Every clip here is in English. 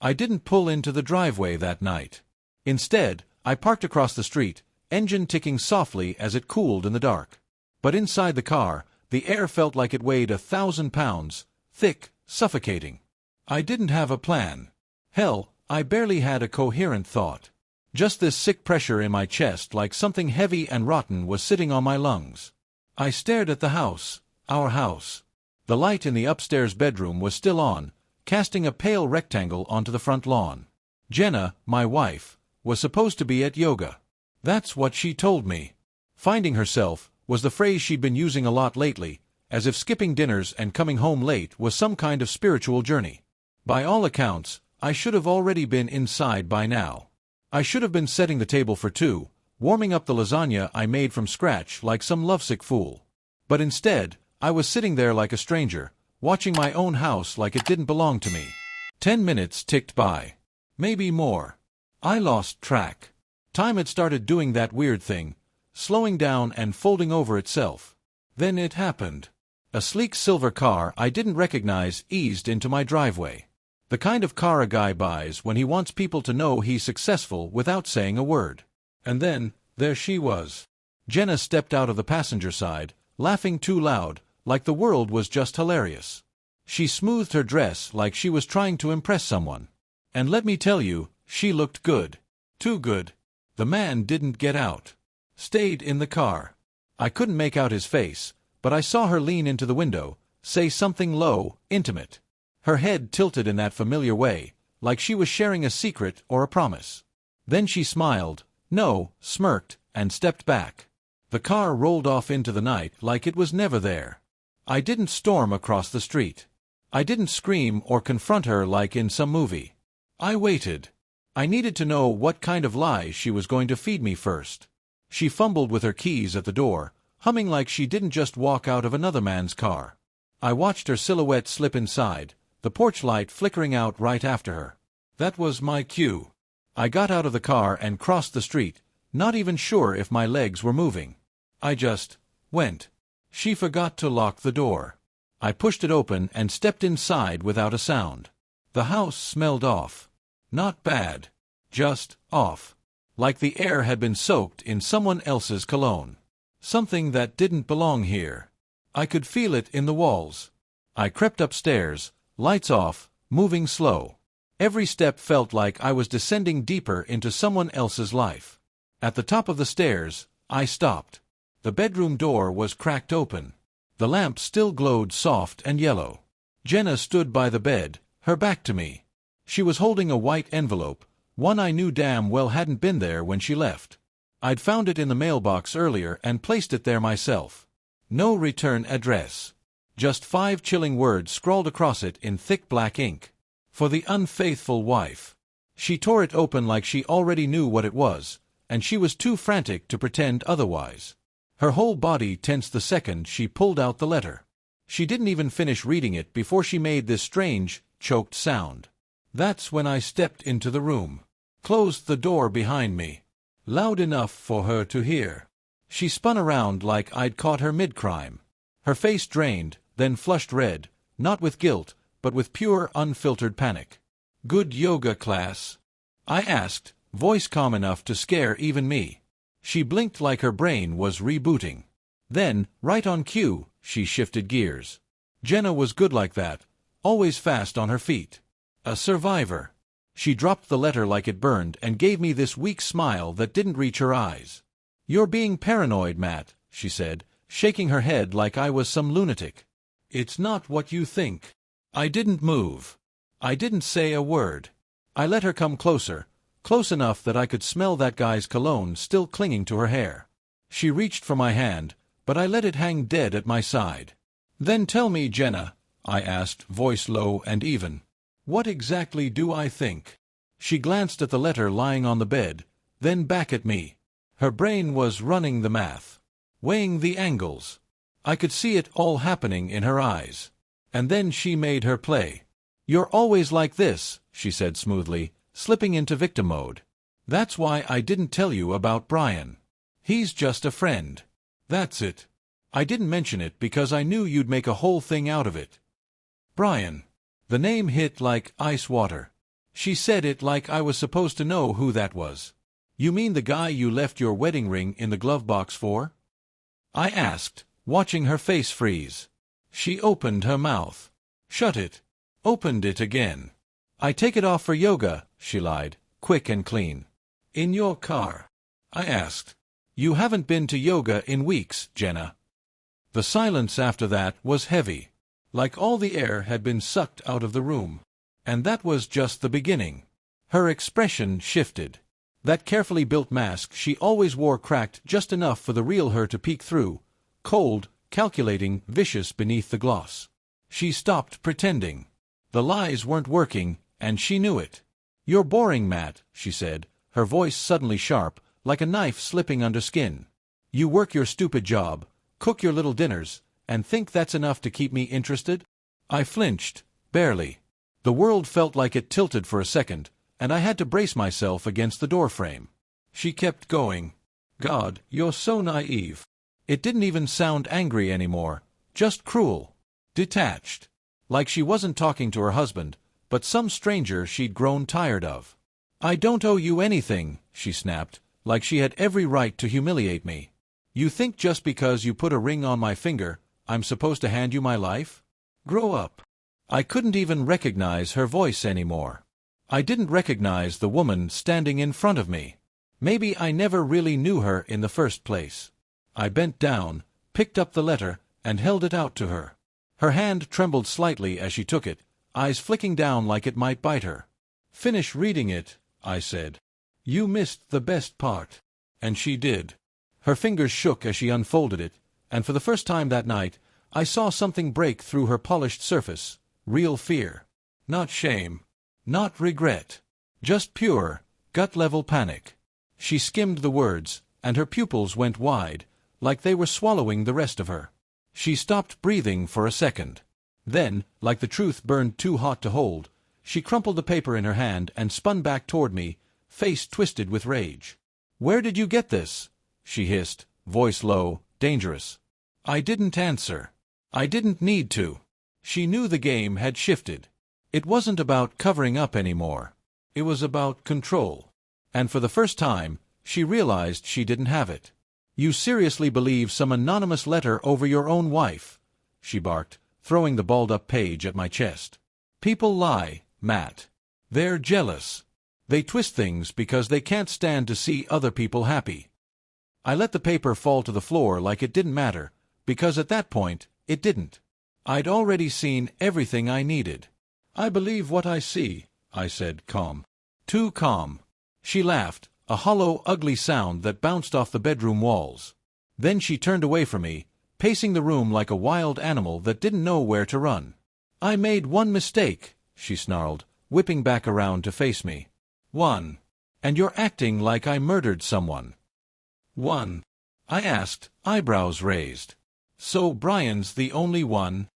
I didn't pull into the driveway that night. Instead, I parked across the street, engine ticking softly as it cooled in the dark. But inside the car, the air felt like it weighed 1,000 pounds, thick, suffocating. I didn't have a plan. Hell, I barely had a coherent thought. Just this sick pressure in my chest, like something heavy and rotten was sitting on my lungs. I stared at the house, our house. The light in the upstairs bedroom was still on, casting a pale rectangle onto the front lawn. Jenna, my wife, was supposed to be at yoga. That's what she told me. Finding herself was the phrase she'd been using a lot lately, as if skipping dinners and coming home late was some kind of spiritual journey. By all accounts, I should have already been inside by now. I should have been setting the table for two, warming up the lasagna I made from scratch like some lovesick fool. But instead, I was sitting there like a stranger, watching my own house like it didn't belong to me. 10 minutes ticked by. Maybe more. I lost track. Time had started doing that weird thing, slowing down and folding over itself. Then it happened. A sleek silver car I didn't recognize eased into my driveway. The kind of car a guy buys when he wants people to know he's successful without saying a word. And then, there she was. Jenna stepped out of the passenger side, laughing too loud, like the world was just hilarious. She smoothed her dress like she was trying to impress someone. And let me tell you, she looked good. Too good. The man didn't get out. Stayed in the car. I couldn't make out his face, but I saw her lean into the window, say something low, intimate. Her head tilted in that familiar way, like she was sharing a secret or a promise. Then she smiled, smirked, and stepped back. The car rolled off into the night like it was never there. I didn't storm across the street. I didn't scream or confront her like in some movie. I waited. I needed to know what kind of lies she was going to feed me first. She fumbled with her keys at the door, humming like she didn't just walk out of another man's car. I watched her silhouette slip inside, the porch light flickering out right after her. That was my cue. I got out of the car and crossed the street, not even sure if my legs were moving. I just went. She forgot to lock the door. I pushed it open and stepped inside without a sound. The house smelled off. Not bad. Just off. Like the air had been soaked in someone else's cologne. Something that didn't belong here. I could feel it in the walls. I crept upstairs, lights off, moving slow. Every step felt like I was descending deeper into someone else's life. At the top of the stairs, I stopped. The bedroom door was cracked open. The lamp still glowed soft and yellow. Jenna stood by the bed, her back to me. She was holding a white envelope, one I knew damn well hadn't been there when she left. I'd found it in the mailbox earlier and placed it there myself. No return address. Just 5 chilling words scrawled across it in thick black ink. For the unfaithful wife. She tore it open like she already knew what it was, and she was too frantic to pretend otherwise. Her whole body tensed the second she pulled out the letter. She didn't even finish reading it before she made this strange, choked sound. That's when I stepped into the room. Closed the door behind me. Loud enough for her to hear. She spun around like I'd caught her mid-crime. Her face drained, then flushed red, not with guilt, but with pure, unfiltered panic. "Good yoga class?" I asked, voice calm enough to scare even me. She blinked like her brain was rebooting. Then, right on cue, she shifted gears. Jenna was good like that, always fast on her feet. A survivor. She dropped the letter like it burned and gave me this weak smile that didn't reach her eyes. "You're being paranoid, Matt," she said, shaking her head like I was some lunatic. "It's not what you think." I didn't move. I didn't say a word. I let her come closer, close enough that I could smell that guy's cologne still clinging to her hair. She reached for my hand, but I let it hang dead at my side. "Then tell me, Jenna," I asked, voice low and even. "What exactly do I think?" She glanced at the letter lying on the bed, then back at me. Her brain was running the math, weighing the angles. I could see it all happening in her eyes. And then she made her play. "You're always like this," she said smoothly, slipping into victim mode. "That's why I didn't tell you about Brian. He's just a friend. That's it. I didn't mention it because I knew you'd make a whole thing out of it." Brian. The name hit like ice water. She said it like I was supposed to know who that was. You mean the guy you left your wedding ring in the glove box for? I asked, watching her face freeze. She opened her mouth. Shut it. Opened it again. I take it off for yoga, she lied, quick and clean. In your car? I asked. You haven't been to yoga in weeks, Jenna. The silence after that was heavy, like all the air had been sucked out of the room. And that was just the beginning. Her expression shifted. That carefully built mask she always wore cracked just enough for the real her to peek through, cold, calculating, vicious beneath the gloss. She stopped pretending. The lies weren't working, and she knew it. You're boring, Matt, she said, her voice suddenly sharp, like a knife slipping under skin. You work your stupid job, cook your little dinners, and think that's enough to keep me interested? I flinched, barely. The world felt like it tilted for a second, and I had to brace myself against the doorframe. She kept going. God, you're so naive. It didn't even sound angry anymore, just cruel. Detached. Like she wasn't talking to her husband, but some stranger she'd grown tired of. I don't owe you anything, she snapped, like she had every right to humiliate me. You think just because you put a ring on my finger, I'm supposed to hand you my life? Grow up. I couldn't even recognize her voice anymore. I didn't recognize the woman standing in front of me. Maybe I never really knew her in the first place. I bent down, picked up the letter, and held it out to her. Her hand trembled slightly as she took it, eyes flicking down like it might bite her. Finish reading it, I said. You missed the best part. And she did. Her fingers shook as she unfolded it, and for the first time that night, I saw something break through her polished surface. Real fear. Not shame. Not regret. Just pure, gut-level panic. She skimmed the words, and her pupils went wide, like they were swallowing the rest of her. She stopped breathing for a second. Then, like the truth burned too hot to hold, she crumpled the paper in her hand and spun back toward me, face twisted with rage. Where did you get this? She hissed, voice low, dangerous. I didn't answer. I didn't need to. She knew the game had shifted. It wasn't about covering up anymore. It was about control. And for the first time, she realized she didn't have it. You seriously believe some anonymous letter over your own wife? She barked, throwing the balled-up page at my chest. People lie, Matt. They're jealous. They twist things because they can't stand to see other people happy. I let the paper fall to the floor like it didn't matter, because at that point, it didn't. I'd already seen everything I needed. I believe what I see, I said, calm. Too calm. She laughed, a hollow, ugly sound that bounced off the bedroom walls. Then she turned away from me, pacing the room like a wild animal that didn't know where to run. I made one mistake, she snarled, whipping back around to face me. One. And you're acting like I murdered someone. One. I asked, eyebrows raised. So Brian's the only one?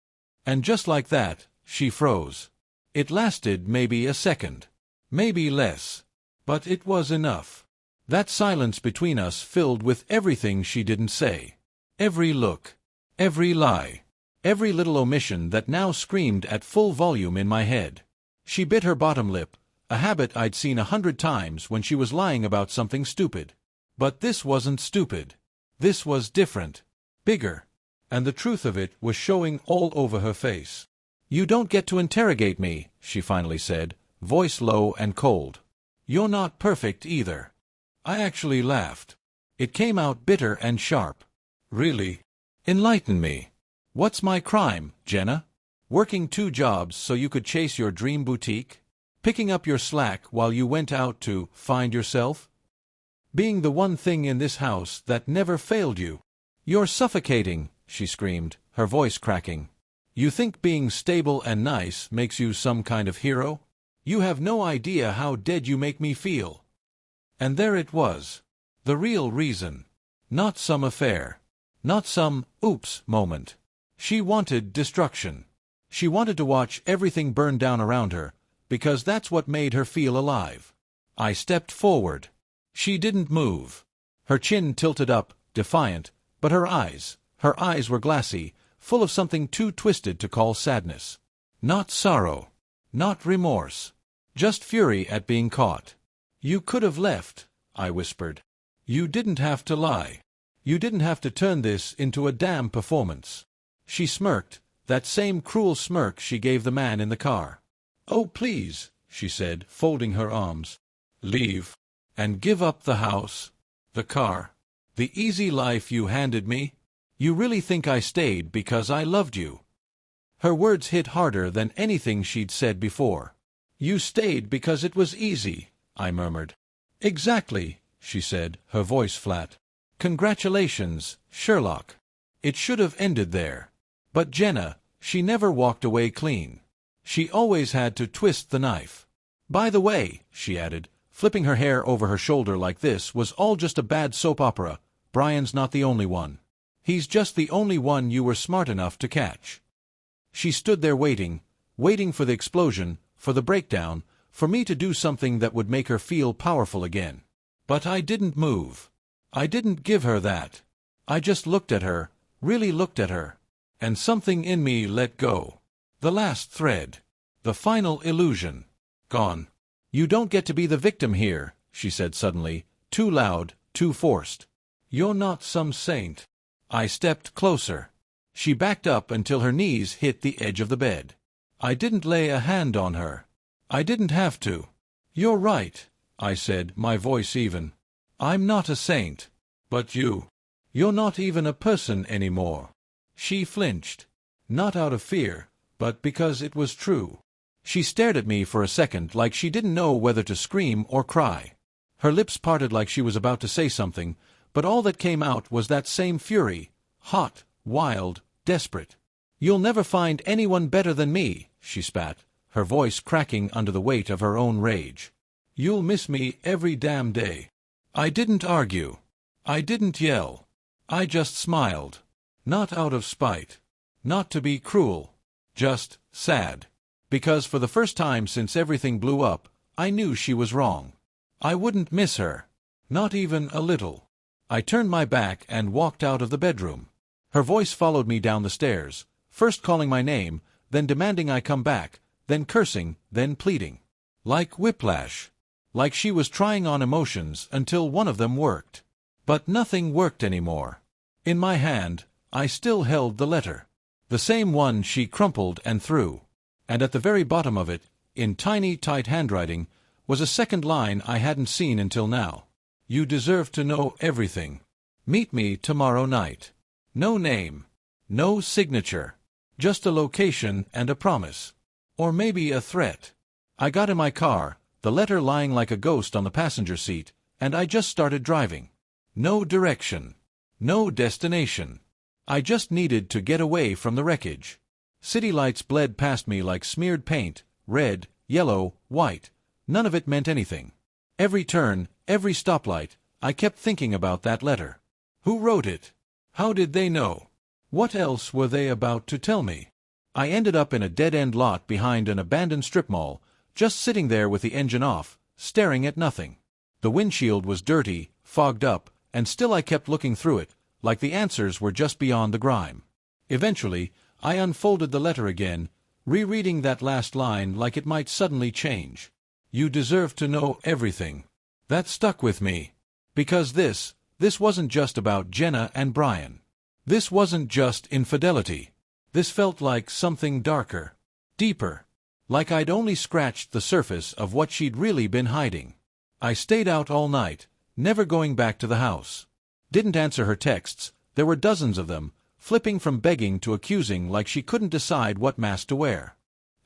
And just like that, she froze. It lasted maybe a second. Maybe less. But it was enough. That silence between us filled with everything she didn't say. Every look. Every lie. Every little omission that now screamed at full volume in my head. She bit her bottom lip, a habit I'd seen 100 times when she was lying about something stupid. But this wasn't stupid. This was different. Bigger. And the truth of it was showing all over her face. You don't get to interrogate me, she finally said, voice low and cold. You're not perfect either. I actually laughed. It came out bitter and sharp. Really? Enlighten me. What's my crime, Jenna? Working 2 jobs so you could chase your dream boutique? Picking up your slack while you went out to find yourself? Being the one thing in this house that never failed you? You're suffocating, she screamed, her voice cracking. You think being stable and nice makes you some kind of hero? You have no idea how dead you make me feel. And there it was. The real reason. Not some affair. Not some oops moment. She wanted destruction. She wanted to watch everything burn down around her, because that's what made her feel alive. I stepped forward. She didn't move. Her chin tilted up, defiant, but her eyes were glassy, full of something too twisted to call sadness. Not sorrow. Not remorse. Just fury at being caught. "You could have left," I whispered. "You didn't have to lie. You didn't have to turn this into a damn performance." She smirked, that same cruel smirk she gave the man in the car. "Oh, please," she said, folding her arms. "Leave. And give up the house, the car, the easy life you handed me? You really think I stayed because I loved you?" Her words hit harder than anything she'd said before. "You stayed because it was easy," I murmured. "Exactly," she said, her voice flat. "Congratulations, Sherlock. It should have ended there. But Jenna, she never walked away clean. She always had to twist the knife. By the way," she added, flipping her hair over her shoulder like this was all just a bad soap opera, "Brian's not the only one. He's just the only one you were smart enough to catch." She stood there waiting for the explosion, for the breakdown, for me to do something that would make her feel powerful again. But I didn't move. I didn't give her that. I just looked at her, really looked at her. And something in me let go. The last thread. The final illusion. Gone. "You don't get to be the victim here," she said suddenly, too loud, too forced. "You're not some saint." I stepped closer. She backed up until her knees hit the edge of the bed. I didn't lay a hand on her. I didn't have to. "You're right," I said, my voice even. "I'm not a saint. But you're not even a person anymore." She flinched. Not out of fear, but because it was true. She stared at me for a second like she didn't know whether to scream or cry. Her lips parted like she was about to say something, but all that came out was that same fury, hot, wild, desperate. "You'll never find anyone better than me," she spat, her voice cracking under the weight of her own rage. "You'll miss me every damn day." I didn't argue. I didn't yell. I just smiled. Not out of spite. Not to be cruel. Just sad. Because for the first time since everything blew up, I knew she was wrong. I wouldn't miss her. Not even a little. I turned my back and walked out of the bedroom. Her voice followed me down the stairs, first calling my name, then demanding I come back, then cursing, then pleading. Like whiplash. Like she was trying on emotions until one of them worked. But nothing worked anymore. In my hand, I still held the letter. The same one she crumpled and threw. And at the very bottom of it, in tiny, tight handwriting, was a second line I hadn't seen until now. "You deserve to know everything. Meet me tomorrow night." No name. No signature. Just a location and a promise. Or maybe a threat. I got in my car, the letter lying like a ghost on the passenger seat, and I just started driving. No direction. No destination. I just needed to get away from the wreckage. City lights bled past me like smeared paint, red, yellow, white. None of it meant anything. Every turn, every stoplight, I kept thinking about that letter. Who wrote it? How did they know? What else were they about to tell me? I ended up in a dead-end lot behind an abandoned strip mall, just sitting there with the engine off, staring at nothing. The windshield was dirty, fogged up, and still I kept looking through it, like the answers were just beyond the grime. Eventually, I unfolded the letter again, rereading that last line like it might suddenly change. "You deserve to know everything." That stuck with me. Because this wasn't just about Jenna and Brian. This wasn't just infidelity. This felt like something darker, deeper. Like I'd only scratched the surface of what she'd really been hiding. I stayed out all night, never going back to the house. Didn't answer her texts, there were dozens of them, flipping from begging to accusing like she couldn't decide what mask to wear.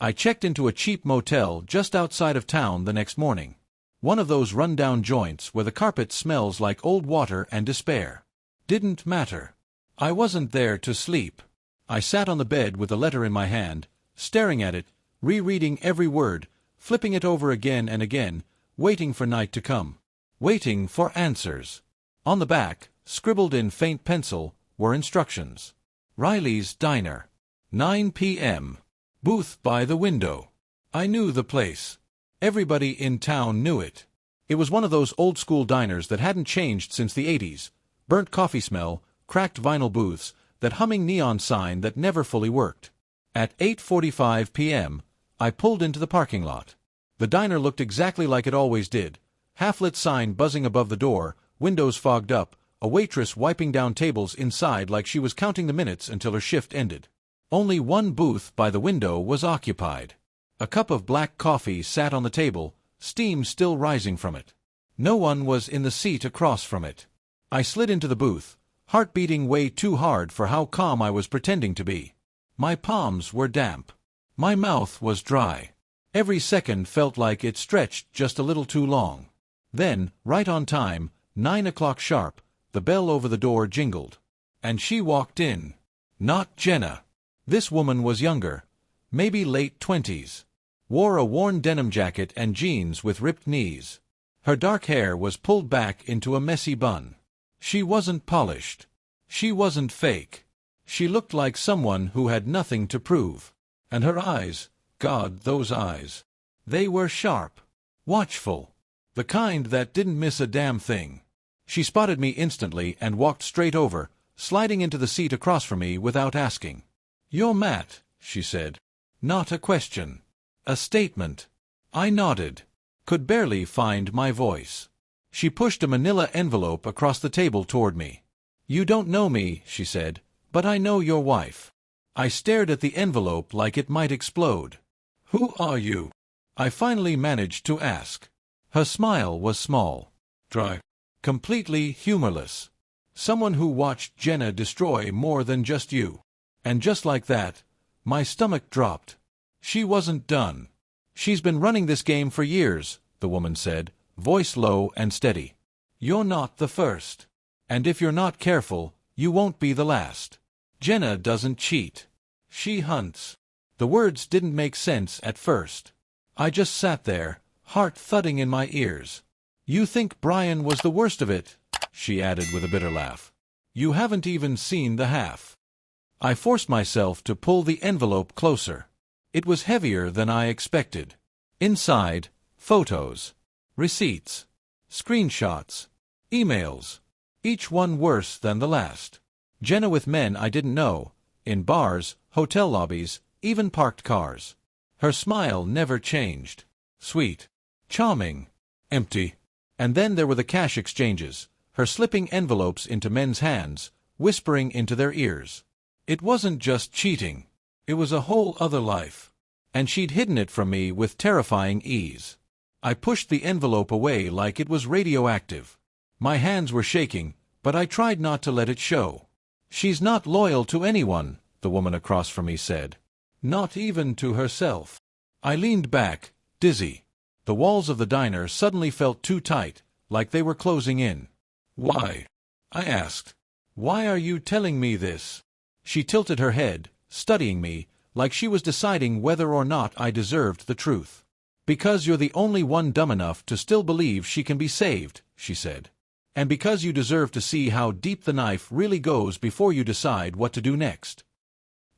I checked into a cheap motel just outside of town the next morning. One of those run-down joints where the carpet smells like old water and despair. Didn't matter. I wasn't there to sleep. I sat on the bed with the letter in my hand, staring at it, rereading every word, flipping it over again and again, waiting for night to come. Waiting for answers. On the back, scribbled in faint pencil, were instructions. Riley's Diner. 9 p.m. Booth by the window. I knew the place. Everybody in town knew it. It was one of those old-school diners that hadn't changed since the 80s. Burnt coffee smell, cracked vinyl booths, that humming neon sign that never fully worked. At 8:45 p.m., I pulled into the parking lot. The diner looked exactly like it always did. Half-lit sign buzzing above the door, windows fogged up, a waitress wiping down tables inside like she was counting the minutes until her shift ended. Only one booth by the window was occupied. A cup of black coffee sat on the table, steam still rising from it. No one was in the seat across from it. I slid into the booth, heart beating way too hard for how calm I was pretending to be. My palms were damp. My mouth was dry. Every second felt like it stretched just a little too long. Then, right on time, 9 o'clock sharp, the bell over the door jingled. And she walked in. Not Jenna. This woman was younger, maybe late 20s. Wore a worn denim jacket and jeans with ripped knees. Her dark hair was pulled back into a messy bun. She wasn't polished. She wasn't fake. She looked like someone who had nothing to prove. And her eyes, God, those eyes. They were sharp, watchful, the kind that didn't miss a damn thing. She spotted me instantly and walked straight over, sliding into the seat across from me without asking. "You're Matt," she said. Not a question. A statement. I nodded. Could barely find my voice. She pushed a manila envelope across the table toward me. "You don't know me," she said, "but I know your wife." I stared at the envelope like it might explode. "Who are you?" I finally managed to ask. Her smile was small, dry, completely humorless. "Someone who watched Jenna destroy more than just you." And just like that, my stomach dropped. She wasn't done. "She's been running this game for years," the woman said, voice low and steady. "You're not the first. And if you're not careful, you won't be the last. Jenna doesn't cheat. She hunts." The words didn't make sense at first. I just sat there, heart thudding in my ears. "You think Brian was the worst of it?" she added with a bitter laugh. "You haven't even seen the half." I forced myself to pull the envelope closer. It was heavier than I expected. Inside, photos, receipts, screenshots, emails, each one worse than the last. Jenna with men I didn't know, in bars, hotel lobbies, even parked cars. Her smile never changed. Sweet, charming, empty. And then there were the cash exchanges, her slipping envelopes into men's hands, whispering into their ears. It wasn't just cheating. It was a whole other life. And she'd hidden it from me with terrifying ease. I pushed the envelope away like it was radioactive. My hands were shaking, but I tried not to let it show. "She's not loyal to anyone," the woman across from me said. "Not even to herself." I leaned back, dizzy. The walls of the diner suddenly felt too tight, like they were closing in. "Why?" I asked. "Why are you telling me this?" She tilted her head, studying me, like she was deciding whether or not I deserved the truth. "Because you're the only one dumb enough to still believe she can be saved," she said. "And because you deserve to see how deep the knife really goes before you decide what to do next."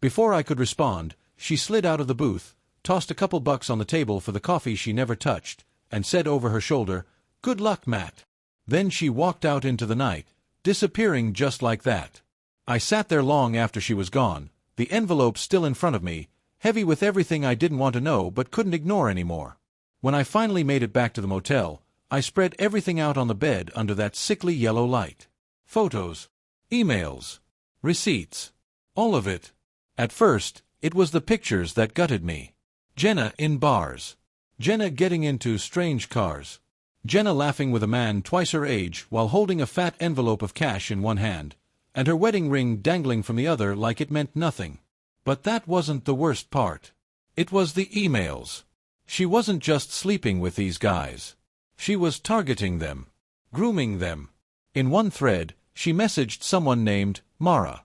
Before I could respond, she slid out of the booth, tossed a couple bucks on the table for the coffee she never touched, and said over her shoulder, "Good luck, Matt." Then she walked out into the night, disappearing just like that. I sat there long after she was gone, the envelope still in front of me, heavy with everything I didn't want to know but couldn't ignore anymore. When I finally made it back to the motel, I spread everything out on the bed under that sickly yellow light. Photos, emails, receipts, all of it. At first, it was the pictures that gutted me. Jenna in bars. Jenna getting into strange cars. Jenna laughing with a man twice her age while holding a fat envelope of cash in one hand, and her wedding ring dangling from the other like it meant nothing. But that wasn't the worst part. It was the emails. She wasn't just sleeping with these guys. She was targeting them, grooming them. In one thread, she messaged someone named Mara.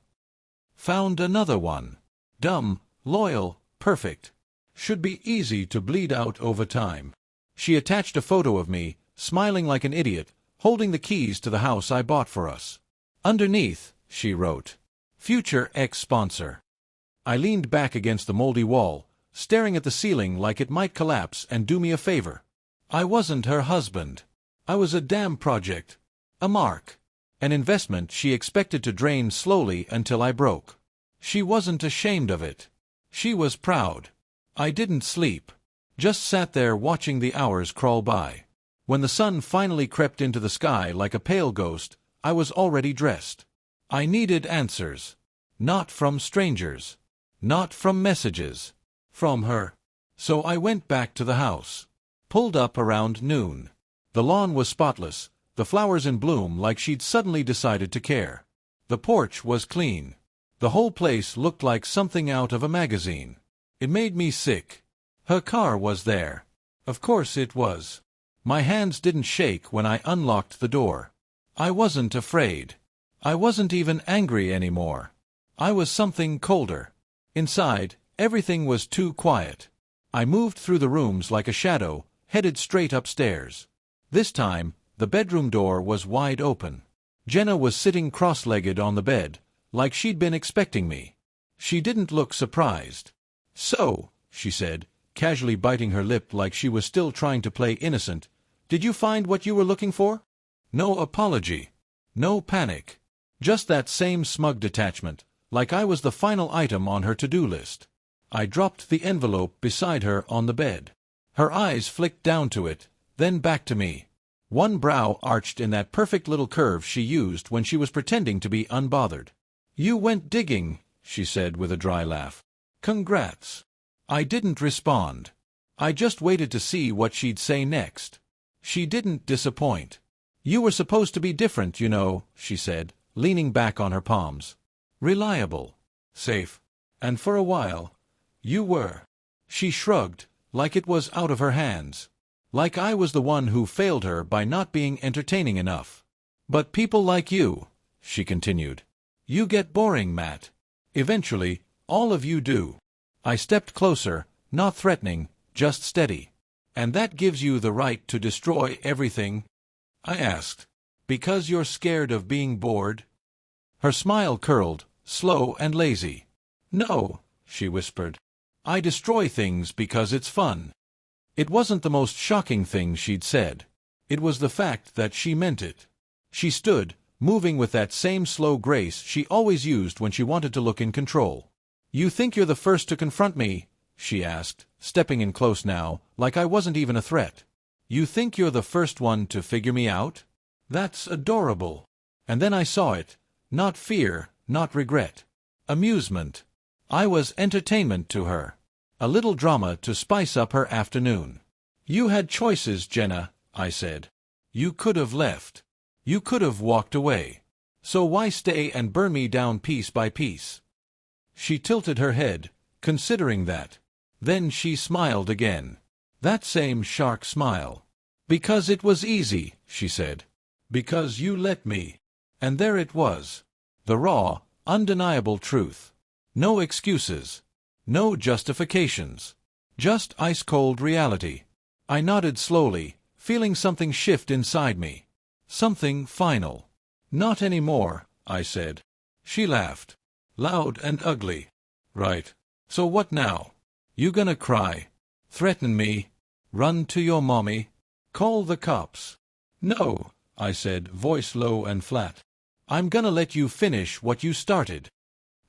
Found another one. Dumb, loyal, perfect. Should be easy to bleed out over time. She attached a photo of me, smiling like an idiot, holding the keys to the house I bought for us. Underneath, she wrote, "Future ex-sponsor." I leaned back against the moldy wall, staring at the ceiling like it might collapse and do me a favor. I wasn't her husband. I was a damn project. A mark. An investment she expected to drain slowly until I broke. She wasn't ashamed of it. She was proud. I didn't sleep. Just sat there watching the hours crawl by. When the sun finally crept into the sky like a pale ghost, I was already dressed. I needed answers. Not from strangers. Not from messages. From her. So I went back to the house. Pulled up around noon. The lawn was spotless, the flowers in bloom like she'd suddenly decided to care. The porch was clean. The whole place looked like something out of a magazine. It made me sick. Her car was there. Of course it was. My hands didn't shake when I unlocked the door. I wasn't afraid. I wasn't even angry anymore. I was something colder. Inside, everything was too quiet. I moved through the rooms like a shadow, headed straight upstairs. This time, the bedroom door was wide open. Jenna was sitting cross-legged on the bed, like she'd been expecting me. She didn't look surprised. "So," she said, casually biting her lip like she was still trying to play innocent, "did you find what you were looking for?" No apology. No panic. Just that same smug detachment, like I was the final item on her to-do list. I dropped the envelope beside her on the bed. Her eyes flicked down to it, then back to me. One brow arched in that perfect little curve she used when she was pretending to be unbothered. "You went digging," she said with a dry laugh. "Congrats." I didn't respond. I just waited to see what she'd say next. She didn't disappoint. "You were supposed to be different, you know," she said, leaning back on her palms. "Reliable. Safe. And for a while, you were." She shrugged, like it was out of her hands. Like I was the one who failed her by not being entertaining enough. "But people like you," she continued. "You get boring, Matt. Eventually, all of you do." I stepped closer, not threatening, just steady. "And that gives you the right to destroy everything?" I asked. "Because you're scared of being bored?" Her smile curled, slow and lazy. "No," she whispered. "I destroy things because it's fun." It wasn't the most shocking thing she'd said. It was the fact that she meant it. She stood, moving with that same slow grace she always used when she wanted to look in control. "You think you're the first to confront me?" she asked, stepping in close now, like I wasn't even a threat. "You think you're the first one to figure me out? That's adorable." And then I saw it. Not fear, not regret. Amusement. I was entertainment to her. A little drama to spice up her afternoon. "You had choices, Jenna," I said. "You could have left. You could have walked away. So why stay and burn me down piece by piece?" She tilted her head, considering that. Then she smiled again. That same shark smile. "Because it was easy," she said. "Because you let me." And there it was. The raw, undeniable truth. No excuses. No justifications. Just ice-cold reality. I nodded slowly, feeling something shift inside me. Something final. "Not anymore," I said. She laughed. Loud and ugly. "Right. So what now? You gonna cry? Threaten me? Run to your mommy? Call the cops?" "No," I said, voice low and flat. "I'm gonna let you finish what you started."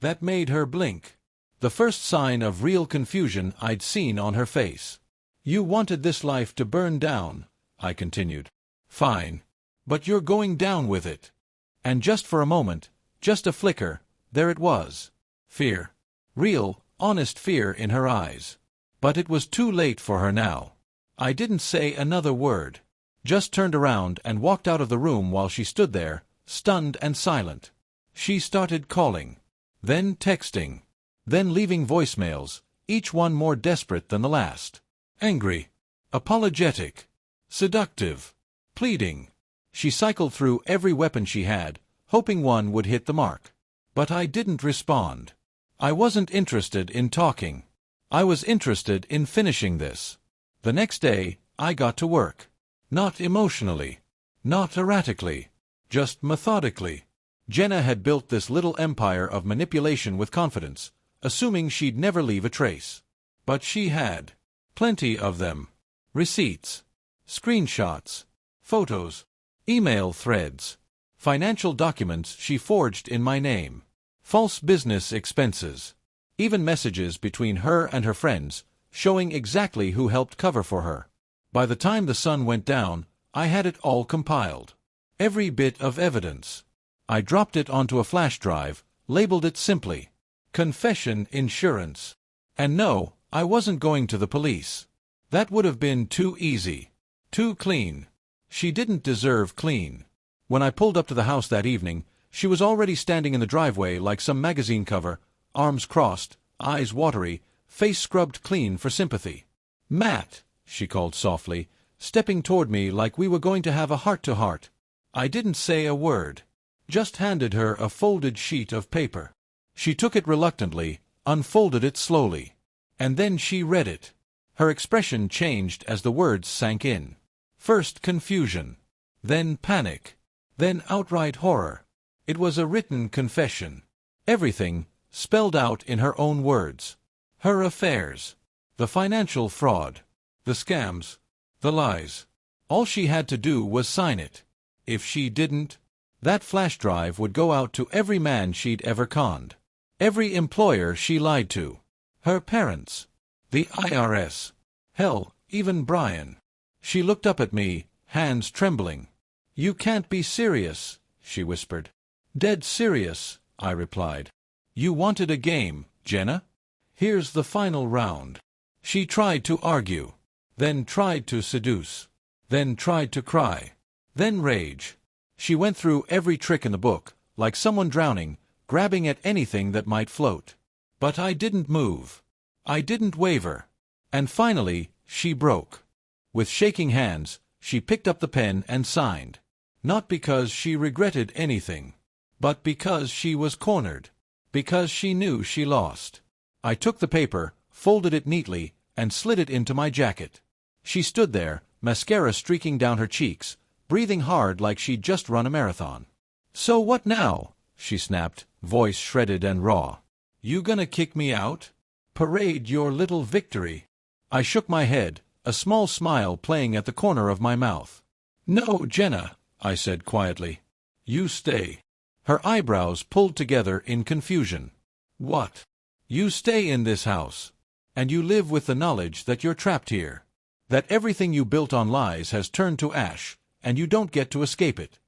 That made her blink. The first sign of real confusion I'd seen on her face. "You wanted this life to burn down," I continued. "Fine. But you're going down with it." And just for a moment, just a flicker, there it was. Fear. Real, honest fear in her eyes. But it was too late for her now. I didn't say another word. Just turned around and walked out of the room while she stood there, stunned and silent. She started calling. Then texting. Then leaving voicemails, each one more desperate than the last. Angry. Apologetic. Seductive. Pleading. She cycled through every weapon she had, hoping one would hit the mark. But I didn't respond. I wasn't interested in talking. I was interested in finishing this. The next day, I got to work. Not emotionally. Not erratically. Just methodically. Jenna had built this little empire of manipulation with confidence, assuming she'd never leave a trace. But she had. Plenty of them. Receipts. Screenshots. Photos. Email threads. Financial documents she forged in my name. False business expenses. Even messages between her and her friends, showing exactly who helped cover for her. By the time the sun went down, I had it all compiled. Every bit of evidence. I dropped it onto a flash drive, labeled it simply, Confession Insurance. And no, I wasn't going to the police. That would have been too easy. Too clean. She didn't deserve clean. When I pulled up to the house that evening, she was already standing in the driveway like some magazine cover, arms crossed, eyes watery, face scrubbed clean for sympathy. "Matt," she called softly, stepping toward me like we were going to have a heart-to-heart. I didn't say a word. Just handed her a folded sheet of paper. She took it reluctantly, unfolded it slowly. And then she read it. Her expression changed as the words sank in. First confusion. Then panic. Then outright horror. It was a written confession. Everything, spelled out in her own words. Her affairs. The financial fraud. The scams. The lies. All she had to do was sign it. If she didn't, that flash drive would go out to every man she'd ever conned. Every employer she lied to. Her parents. The IRS. Hell, even Brian. She looked up at me, hands trembling. "You can't be serious," she whispered. "Dead serious," I replied. "You wanted a game, Jenna? Here's the final round." She tried to argue. Then tried to seduce. Then tried to cry. Then rage. She went through every trick in the book, like someone drowning, grabbing at anything that might float. But I didn't move. I didn't waver. And finally, she broke. With shaking hands, she picked up the pen and signed. Not because she regretted anything, but because she was cornered. Because she knew she lost. I took the paper, folded it neatly, and slid it into my jacket. She stood there, mascara streaking down her cheeks, breathing hard like she'd just run a marathon. "So what now?" she snapped, voice shredded and raw. "You gonna kick me out? Parade your little victory?" I shook my head, a small smile playing at the corner of my mouth. "No, Jenna," I said quietly. "You stay." Her eyebrows pulled together in confusion. "What? You stay in this house. And you live with the knowledge that you're trapped here. That everything you built on lies has turned to ash, and you don't get to escape it."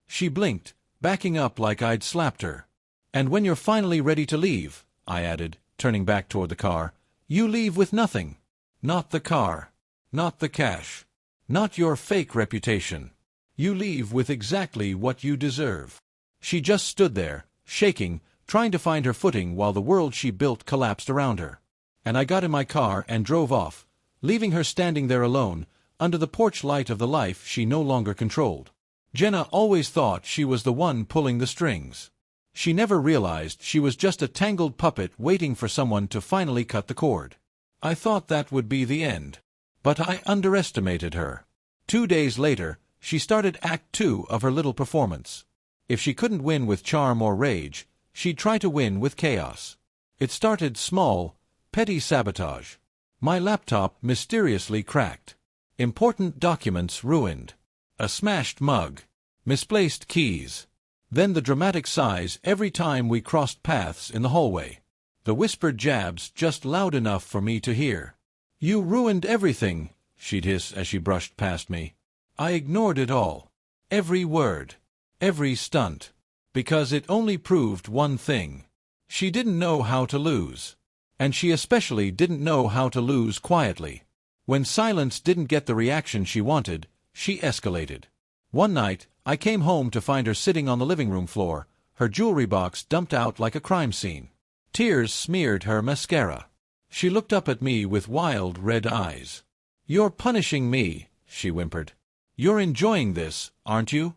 She blinked, backing up like I'd slapped her. "And when you're finally ready to leave," I added, turning back toward the car, "you leave with nothing. Not the car. Not the cash. Not your fake reputation. You leave with exactly what you deserve." She just stood there, shaking, trying to find her footing while the world she built collapsed around her. And I got in my car and drove off, leaving her standing there alone, under the porch light of the life she no longer controlled. Jenna always thought she was the one pulling the strings. She never realized she was just a tangled puppet waiting for someone to finally cut the cord. I thought that would be the end. But I underestimated her. 2 days later, she started Act 2 of her little performance. If she couldn't win with charm or rage, she'd try to win with chaos. It started small, petty sabotage. My laptop mysteriously cracked. Important documents ruined. A smashed mug. Misplaced keys. Then the dramatic sighs every time we crossed paths in the hallway. The whispered jabs just loud enough for me to hear. "You ruined everything," she'd hiss as she brushed past me. I ignored it all. Every word. Every stunt. Because it only proved one thing. She didn't know how to lose. And she especially didn't know how to lose quietly. When silence didn't get the reaction she wanted, she escalated. One night, I came home to find her sitting on the living room floor, her jewelry box dumped out like a crime scene. Tears smeared her mascara. She looked up at me with wild red eyes. "You're punishing me," she whimpered. "You're enjoying this, aren't you?"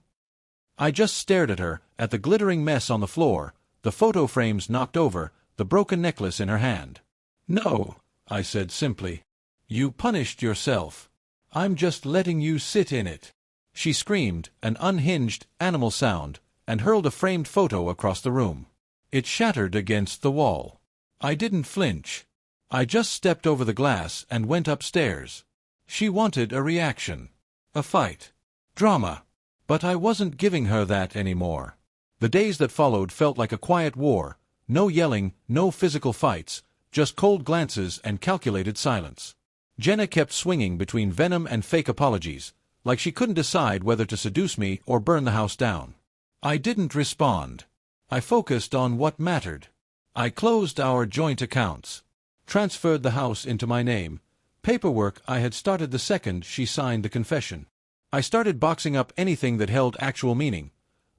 I just stared at her, at the glittering mess on the floor, the photo frames knocked over, the broken necklace in her hand. "No," I said simply. "You punished yourself. I'm just letting you sit in it." She screamed, an unhinged, animal sound, and hurled a framed photo across the room. It shattered against the wall. I didn't flinch. I just stepped over the glass and went upstairs. She wanted a reaction. A fight. Drama. But I wasn't giving her that anymore. The days that followed felt like a quiet war. No yelling, no physical fights, just cold glances and calculated silence. Jenna kept swinging between venom and fake apologies, like she couldn't decide whether to seduce me or burn the house down. I didn't respond. I focused on what mattered. I closed our joint accounts, transferred the house into my name, paperwork I had started the second she signed the confession. I started boxing up anything that held actual meaning.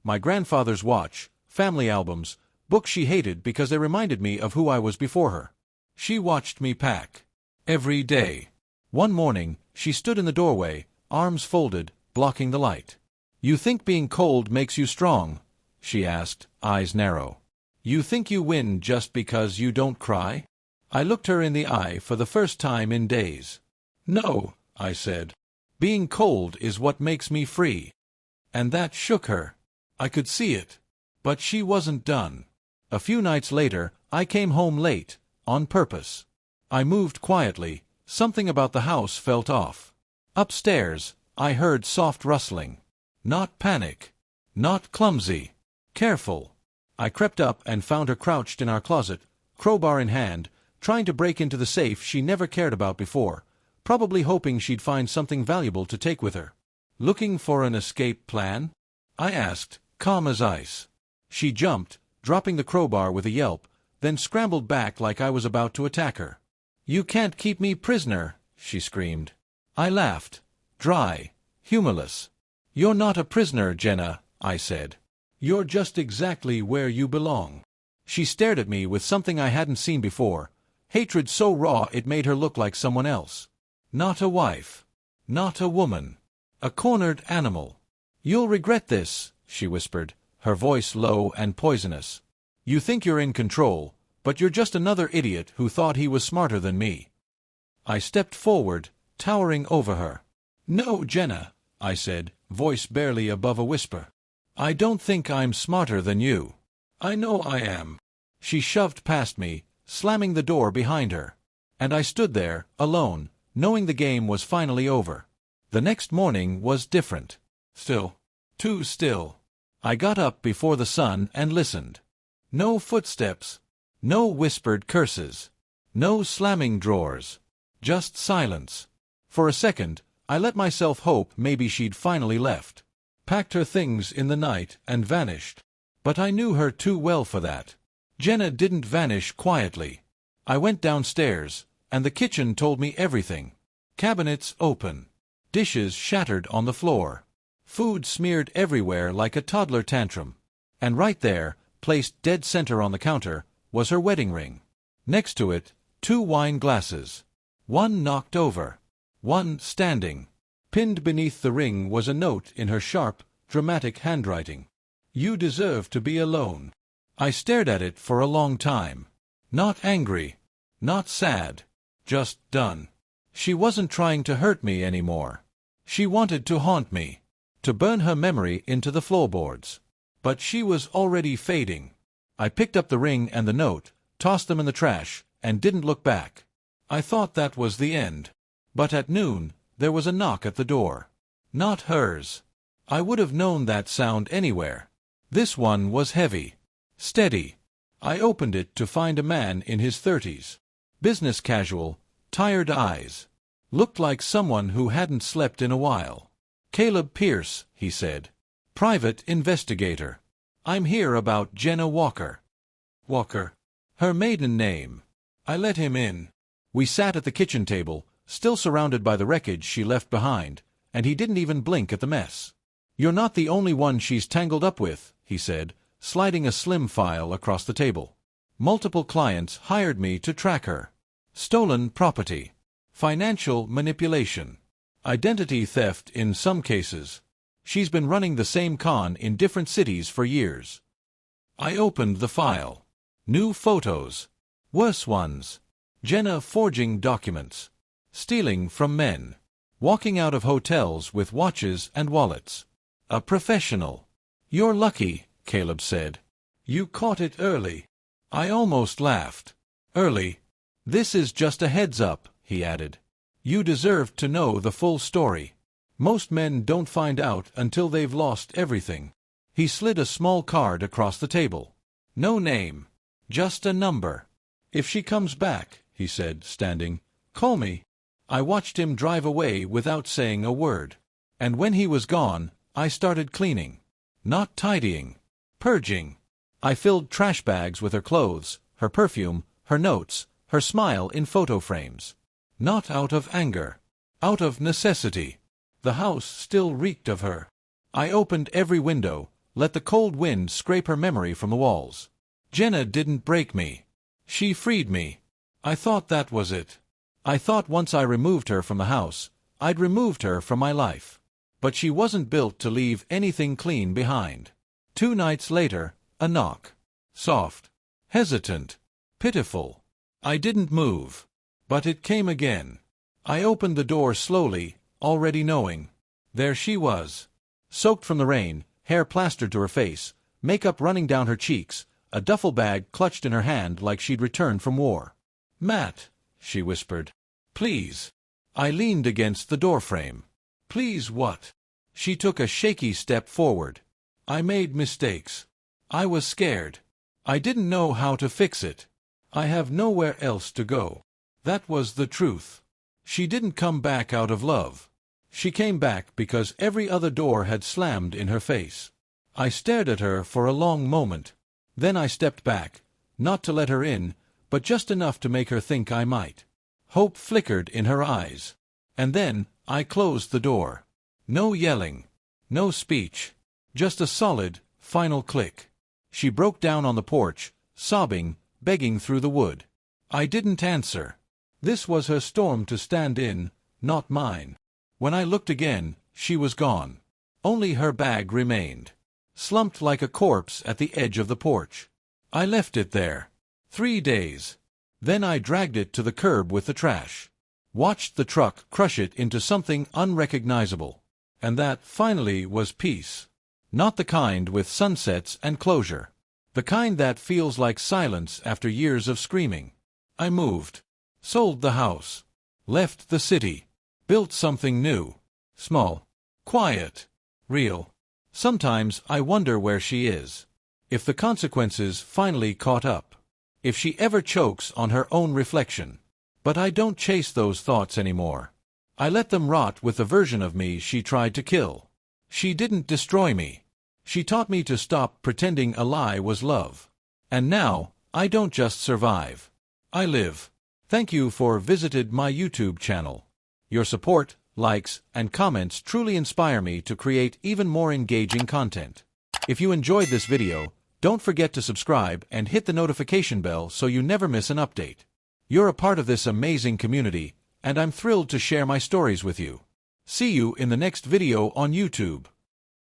My grandfather's watch, family albums, books she hated because they reminded me of who I was before her. She watched me pack. Every day. One morning, she stood in the doorway, arms folded, blocking the light. "You think being cold makes you strong?" she asked, eyes narrow. "You think you win just because you don't cry?" I looked her in the eye for the first time in days. "No," I said. "Being cold is what makes me free." And that shook her. I could see it. But she wasn't done. A few nights later, I came home late, on purpose. I moved quietly. Something about the house felt off. Upstairs, I heard soft rustling. Not panic. Not clumsy. Careful. I crept up and found her crouched in our closet, crowbar in hand, trying to break into the safe she never cared about before, probably hoping she'd find something valuable to take with her. "Looking for an escape plan?" I asked, calm as ice. She jumped, dropping the crowbar with a yelp, then scrambled back like I was about to attack her. "You can't keep me prisoner," she screamed. I laughed, dry, humorless. "You're not a prisoner, Jenna," I said. "You're just exactly where you belong." She stared at me with something I hadn't seen before, hatred so raw it made her look like someone else. Not a wife. Not a woman. A cornered animal. "You'll regret this," she whispered, her voice low and poisonous. "You think you're in control, but you're just another idiot who thought he was smarter than me." I stepped forward, towering over her. "No, Jenna," I said, voice barely above a whisper. "I don't think I'm smarter than you." "I know I am." She shoved past me, slamming the door behind her. And I stood there, alone, knowing the game was finally over. The next morning was different. Still. Too still. I got up before the sun and listened. No footsteps. No whispered curses. No slamming drawers. Just silence. For a second, I let myself hope maybe she'd finally left. Packed her things in the night and vanished. But I knew her too well for that. Jenna didn't vanish quietly. I went downstairs, and the kitchen told me everything. Cabinets open. Dishes shattered on the floor. Food smeared everywhere like a toddler tantrum. And right there, placed dead center on the counter, was her wedding ring. Next to it, 2 wine glasses. One knocked over. One standing. Pinned beneath the ring was a note in her sharp, dramatic handwriting. "You deserve to be alone." I stared at it for a long time. Not angry. Not sad. Just done. She wasn't trying to hurt me anymore. She wanted to haunt me. To burn her memory into the floorboards. But she was already fading. I picked up the ring and the note, tossed them in the trash, and didn't look back. I thought that was the end. But at noon, there was a knock at the door. Not hers. I would have known that sound anywhere. This one was heavy. Steady. I opened it to find a man in his 30s. Business casual, tired eyes. Looked like someone who hadn't slept in a while. "Caleb Pierce," he said. "Private investigator. I'm here about Jenna Walker." Walker. Her maiden name. I let him in. We sat at the kitchen table, still surrounded by the wreckage she left behind, and he didn't even blink at the mess. "You're not the only one she's tangled up with," he said, sliding a slim file across the table. "Multiple clients hired me to track her. Stolen property. Financial manipulation. Identity theft in some cases. She's been running the same con in different cities for years." I opened the file. New photos. Worse ones. Jenna forging documents. Stealing from men. Walking out of hotels with watches and wallets. A professional. "You're lucky," Caleb said. "You caught it early." I almost laughed. "Early? This is just a heads up," he added. "You deserve to know the full story. Most men don't find out until they've lost everything." He slid a small card across the table. No name. Just a number. "If she comes back," he said, standing, "call me." I watched him drive away without saying a word. And when he was gone, I started cleaning. Not tidying. Purging. I filled trash bags with her clothes, her perfume, her notes, her smile in photo frames. Not out of anger. Out of necessity. The house still reeked of her. I opened every window, let the cold wind scrape her memory from the walls. Jenna didn't break me. She freed me. I thought that was it. I thought once I removed her from the house, I'd removed her from my life. But she wasn't built to leave anything clean behind. 2 nights later, a knock. Soft. Hesitant. Pitiful. I didn't move. But it came again. I opened the door slowly, already knowing. There she was. Soaked from the rain, hair plastered to her face, makeup running down her cheeks, a duffel bag clutched in her hand like she'd returned from war. "Matt," she whispered. "Please." I leaned against the doorframe. "Please what?" She took a shaky step forward. "I made mistakes. I was scared. I didn't know how to fix it. I have nowhere else to go." That was the truth. She didn't come back out of love. She came back because every other door had slammed in her face. I stared at her for a long moment. Then I stepped back, not to let her in, but just enough to make her think I might. Hope flickered in her eyes. And then I closed the door. No yelling. No speech. Just a solid, final click. She broke down on the porch, sobbing, begging through the wood. I didn't answer. This was her storm to stand in, not mine. When I looked again, she was gone. Only her bag remained, slumped like a corpse at the edge of the porch. I left it there. 3 days. Then I dragged it to the curb with the trash. Watched the truck crush it into something unrecognizable. And that, finally, was peace. Not the kind with sunsets and closure. The kind that feels like silence after years of screaming. I moved. Sold the house. Left the city. Built something new. Small. Quiet. Real. Sometimes I wonder where she is. If the consequences finally caught up. If she ever chokes on her own reflection. But I don't chase those thoughts anymore. I let them rot with the version of me she tried to kill. She didn't destroy me. She taught me to stop pretending a lie was love. And now, I don't just survive. I live. Thank you for visited my YouTube channel. Your support, likes, and comments truly inspire me to create even more engaging content. If you enjoyed this video, don't forget to subscribe and hit the notification bell so you never miss an update. You're a part of this amazing community, and I'm thrilled to share my stories with you. See you in the next video on YouTube.